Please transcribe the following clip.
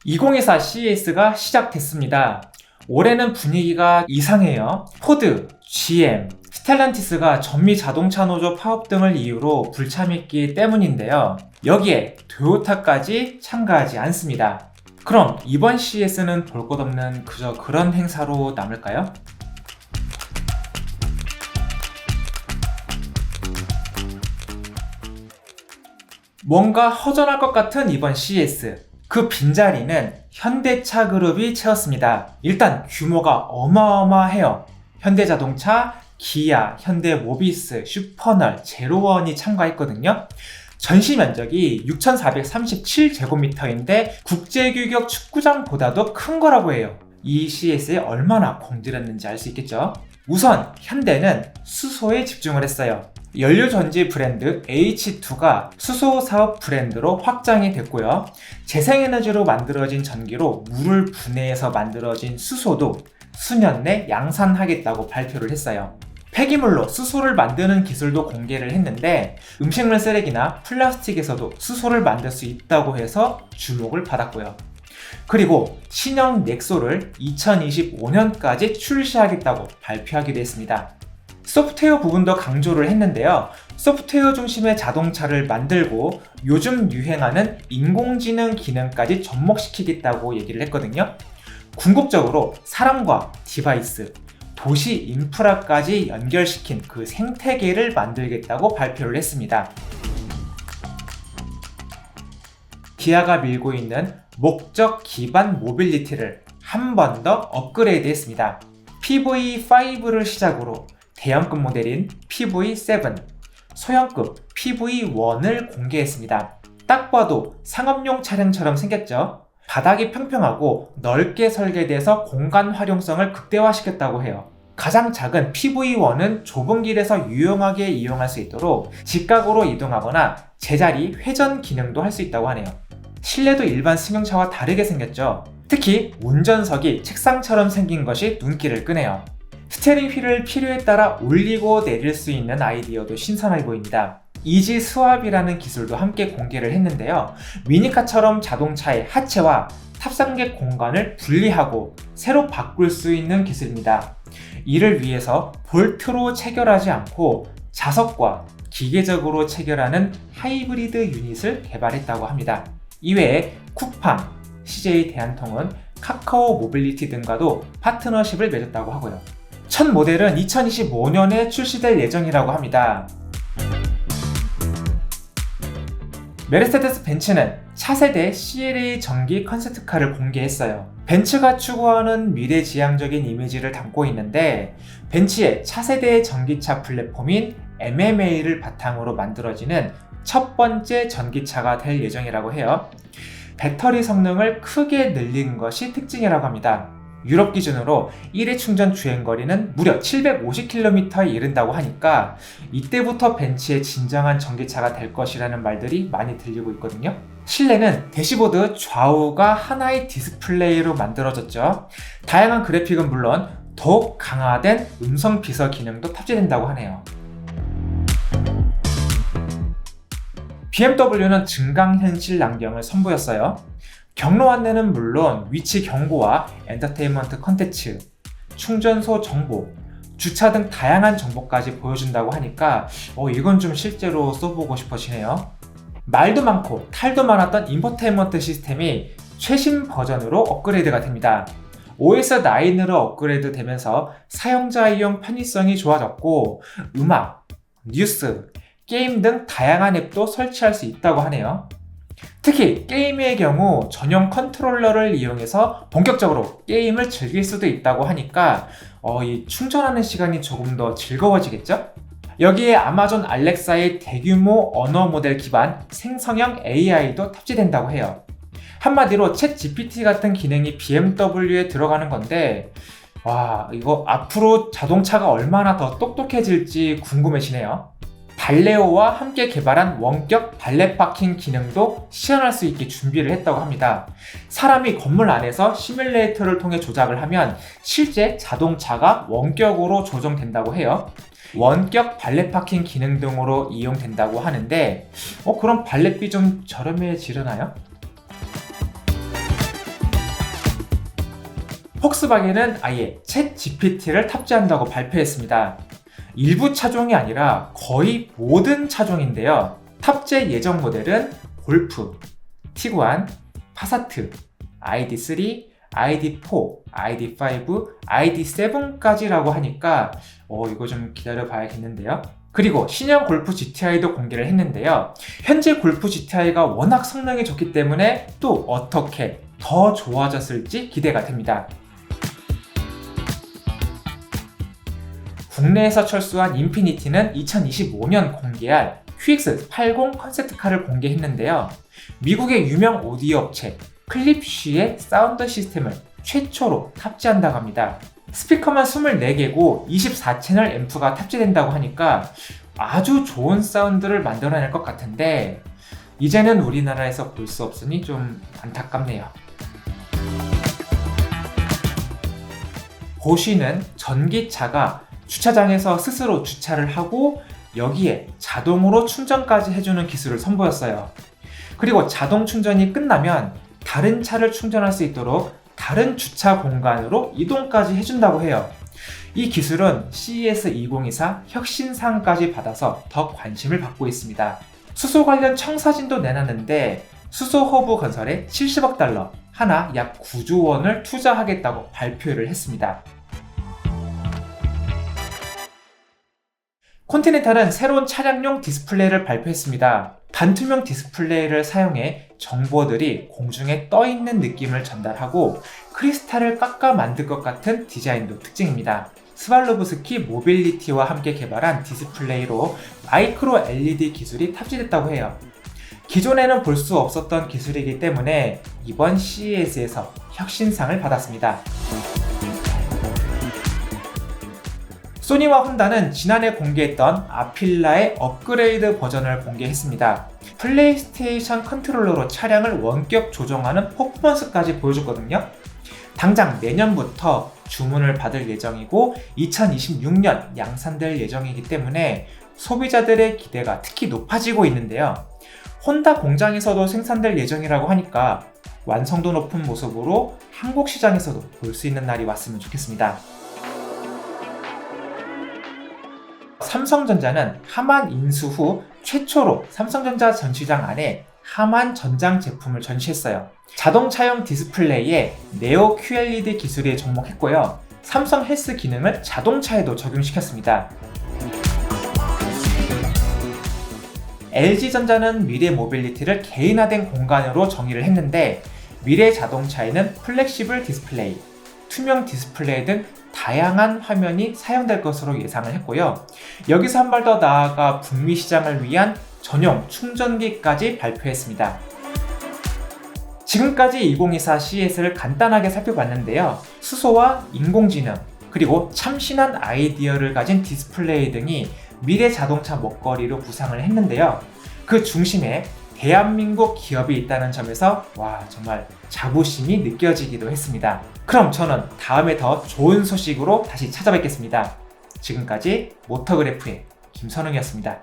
2024 CES가 시작됐습니다. 올해는 분위기가 이상해요. 포드, GM, 스텔란티스가 전미 자동차 노조 파업 등을 이유로 불참했기 때문인데요. 여기에 토요타까지 참가하지 않습니다. 그럼 이번 CES는 볼 것 없는 그저 그런 행사로 남을까요? 뭔가 허전할 것 같은 이번 CES. 그 빈자리는 현대차 그룹이 채웠습니다. 일단 규모가 어마어마해요. 현대자동차, 기아, 현대모비스, 슈퍼널, 제로원이 참가했거든요. 전시 면적이 6,437제곱미터인데 국제규격 축구장보다도 큰 거라고 해요. 이 CES에 얼마나 공들였는지 알 수 있겠죠? 우선 현대는 수소에 집중을 했어요. 연료전지 브랜드 H2가 수소 사업 브랜드로 확장이 됐고요. 재생에너지로 만들어진 전기로 물을 분해해서 만들어진 수소도 수년 내 양산하겠다고 발표를 했어요. 폐기물로 수소를 만드는 기술도 공개를 했는데 음식물 쓰레기나 플라스틱에서도 수소를 만들 수 있다고 해서 주목을 받았고요. 그리고 신형 넥소를 2025년까지 출시하겠다고 발표하기도 했습니다. 소프트웨어 부분도 강조를 했는데요. 소프트웨어 중심의 자동차를 만들고 요즘 유행하는 인공지능 기능까지 접목시키겠다고 얘기를 했거든요. 궁극적으로 사람과 디바이스, 도시 인프라까지 연결시킨 그 생태계를 만들겠다고 발표를 했습니다. 기아가 밀고 있는 목적 기반 모빌리티를 한 번 더 업그레이드 했습니다. PV5를 시작으로 대형급 모델인 PV7, 소형급 PV1을 공개했습니다. 딱 봐도 상업용 차량처럼 생겼죠? 바닥이 평평하고 넓게 설계돼서 공간 활용성을 극대화시켰다고 해요. 가장 작은 PV1은 좁은 길에서 유용하게 이용할 수 있도록 직각으로 이동하거나 제자리 회전 기능도 할 수 있다고 하네요. 실내도 일반 승용차와 다르게 생겼죠? 특히 운전석이 책상처럼 생긴 것이 눈길을 끄네요. 스티어링 휠을 필요에 따라 올리고 내릴 수 있는 아이디어도 신선해 보입니다. 이지 스왑이라는 기술도 함께 공개를 했는데요. 미니카처럼 자동차의 하체와 탑승객 공간을 분리하고 새로 바꿀 수 있는 기술입니다. 이를 위해서 볼트로 체결하지 않고 자석과 기계적으로 체결하는 하이브리드 유닛을 개발했다고 합니다. 이외에 쿠팡, CJ 대한통운, 카카오 모빌리티 등과도 파트너십을 맺었다고 하고요. 첫 모델은 2025년에 출시될 예정이라고 합니다. 메르세데스 벤츠는 차세대 CLA 전기 컨셉트카를 공개했어요. 벤츠가 추구하는 미래지향적인 이미지를 담고 있는데 벤츠의 차세대 전기차 플랫폼인 MMA를 바탕으로 만들어지는 첫 번째 전기차가 될 예정이라고 해요. 배터리 성능을 크게 늘린 것이 특징이라고 합니다. 유럽 기준으로 1회 충전 주행거리는 무려 750km에 이른다고 하니까 이때부터 벤츠의 진정한 전기차가 될 것이라는 말들이 많이 들리고 있거든요. 실내는 대시보드 좌우가 하나의 디스플레이로 만들어졌죠. 다양한 그래픽은 물론 더욱 강화된 음성 비서 기능도 탑재된다고 하네요. BMW는 증강현실 안경을 선보였어요. 경로 안내는 물론 위치 경고와 엔터테인먼트 컨텐츠, 충전소 정보, 주차 등 다양한 정보까지 보여준다고 하니까 이건 좀 실제로 써보고 싶어지네요. 말도 많고 탈도 많았던 인포테인먼트 시스템이 최신 버전으로 업그레이드가 됩니다. OS9으로 업그레이드 되면서 사용자이용 편의성이 좋아졌고 음악, 뉴스, 게임 등 다양한 앱도 설치할 수 있다고 하네요. 특히 게임의 경우 전용 컨트롤러를 이용해서 본격적으로 게임을 즐길 수도 있다고 하니까 이 충전하는 시간이 조금 더 즐거워지겠죠? 여기에 아마존 알렉사의 대규모 언어 모델 기반 생성형 AI도 탑재된다고 해요. 한마디로 챗 GPT 같은 기능이 BMW에 들어가는 건데 이거 앞으로 자동차가 얼마나 더 똑똑해질지 궁금해지네요. 발레오와 함께 개발한 원격 발레 파킹 기능도 시연할 수 있게 준비를 했다고 합니다. 사람이 건물 안에서 시뮬레이터를 통해 조작을 하면 실제 자동차가 원격으로 조정된다고 해요. 원격 발레 파킹 기능 등으로 이용된다고 하는데 그럼 발렛비 좀 저렴해지려나요? 폭스바겐은 아예 챗 GPT를 탑재한다고 발표했습니다. 일부 차종이 아니라 거의 모든 차종인데요. 탑재 예정 모델은 골프, 티구안, 파사트, ID3, ID4, ID5, ID7까지라고 하니까 이거 좀 기다려 봐야겠는데요. 그리고 신형 골프 GTI도 공개를 했는데요. 현재 골프 GTI가 워낙 성능이 좋기 때문에 또 어떻게 더 좋아졌을지 기대가 됩니다. 국내에서 철수한 인피니티는 2025년 공개할 QX80 컨셉트카를 공개했는데요. 미국의 유명 오디오 업체 클립쉬의 사운드 시스템을 최초로 탑재한다고 합니다. 스피커만 24개고 24채널 앰프가 탑재된다고 하니까 아주 좋은 사운드를 만들어낼 것 같은데 이제는 우리나라에서 볼 수 없으니 좀 안타깝네요. 보쉬는 전기차가 주차장에서 스스로 주차를 하고 여기에 자동으로 충전까지 해주는 기술을 선보였어요. 그리고 자동 충전이 끝나면 다른 차를 충전할 수 있도록 다른 주차 공간으로 이동까지 해준다고 해요. 이 기술은 CES 2024 혁신상까지 받아서 더 관심을 받고 있습니다. 수소 관련 청사진도 내놨는데 수소 허브 건설에 70억 달러, 하나 약 9조 원을 투자하겠다고 발표를 했습니다. 컨티넨탈은 새로운 차량용 디스플레이를 발표했습니다. 반투명 디스플레이를 사용해 정보들이 공중에 떠있는 느낌을 전달하고 크리스탈을 깎아 만들 것 같은 디자인도 특징입니다. 스왈로브스키 모빌리티와 함께 개발한 디스플레이로 마이크로 LED 기술이 탑재됐다고 해요. 기존에는 볼 수 없었던 기술이기 때문에 이번 CES에서 혁신상을 받았습니다. 소니와 혼다는 지난해 공개했던 아필라의 업그레이드 버전을 공개했습니다. 플레이스테이션 컨트롤러로 차량을 원격 조정하는 퍼포먼스까지 보여줬거든요. 당장 내년부터 주문을 받을 예정이고 2026년 양산될 예정이기 때문에 소비자들의 기대가 특히 높아지고 있는데요. 혼다 공장에서도 생산될 예정이라고 하니까 완성도 높은 모습으로 한국 시장에서도 볼 수 있는 날이 왔으면 좋겠습니다. 삼성전자는 하만 인수 후 최초로 삼성전자 전시장 안에 하만 전장 제품을 전시했어요. 자동차용 디스플레이에 네오 QLED 기술에 접목했고요. 삼성 헬스 기능을 자동차에도 적용시켰습니다. LG전자는 미래 모빌리티를 개인화된 공간으로 정의를 했는데 미래 자동차에는 플렉시블 디스플레이, 투명 디스플레이 등 다양한 화면이 사용될 것으로 예상을 했고요. 여기서 한 발 더 나아가 북미 시장을 위한 전용 충전기까지 발표했습니다. 지금까지 2024 CES를 간단하게 살펴봤는데요. 수소와 인공지능, 그리고 참신한 아이디어를 가진 디스플레이 등이 미래 자동차 먹거리로 부상을 했는데요. 그 중심에 대한민국 기업이 있다는 점에서 정말 자부심이 느껴지기도 했습니다. 그럼 저는 다음에 더 좋은 소식으로 다시 찾아뵙겠습니다. 지금까지 모터그래프의 김선웅이었습니다.